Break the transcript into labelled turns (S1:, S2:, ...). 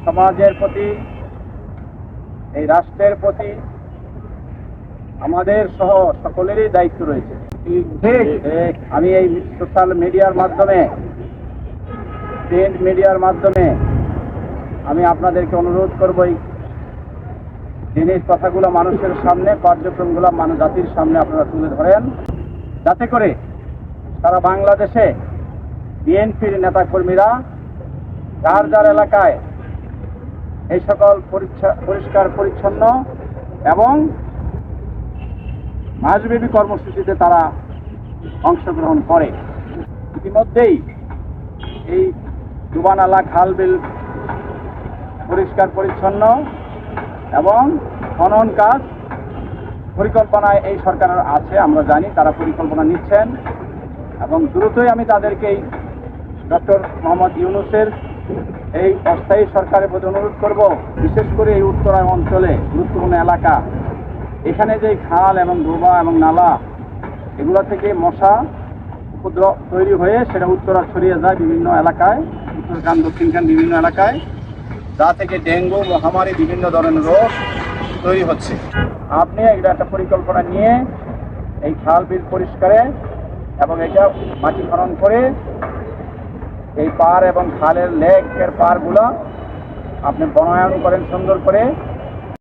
S1: সমাজের প্রতি, এই রাষ্ট্রের প্রতি আমাদের সহ সকলেরই দায়িত্ব রয়েছে। আমি এই সোশ্যাল মিডিয়ার মাধ্যমে, প্রিন্ট মিডিয়ার মাধ্যমে আমি আপনাদেরকে অনুরোধ করব, এই জিনিস কথাগুলো মানুষের সামনে, কার্যক্রমগুলো জাতির সামনে আপনারা তুলে ধরেন, যাতে করে সারা বাংলাদেশে বিএনপির নেতাকর্মীরা যার যার এলাকায় এই সকল পরিষ্কার পরিচ্ছন্ন এবং মাসব্যাপী কর্মসূচিতে তারা অংশগ্রহণ করে। ইতিমধ্যেই এই ডুবানালা খাল বিল পরিষ্কার পরিচ্ছন্ন এবং খনন কাজ পরিকল্পনায় এই সরকারের আছে, আমরা জানি তারা পরিকল্পনা নিচ্ছেন এবং দ্রুতই আমি তাদেরকে ডক্টর মোহাম্মদ ইউনূসের এই অস্থায়ী সরকারের প্রতি অনুরোধ করব, বিশেষ করে এই উত্তরায় অঞ্চলে গুরুত্বপূর্ণ এলাকা, এখানে যে খাল এবং ডোবা এবং নালা, এগুলো থেকে মশা উপদ্রব তৈরি হয়ে সেটা উত্তরা ছড়িয়ে যায় বিভিন্ন এলাকায়, উত্তরখান দক্ষিণখান বিভিন্ন এলাকায়, যা থেকে ডেঙ্গু মহামারী বিভিন্ন ধরনের রোগ তৈরি হচ্ছে। আপনি এটা একটা পরিকল্পনা নিয়ে এই খাল বিল পরিষ্কারে এবং এটা মাটি খনন করে এই পার এবং খালের লেকের পারগুলো আপনি বনায়ন করেন সুন্দর করে।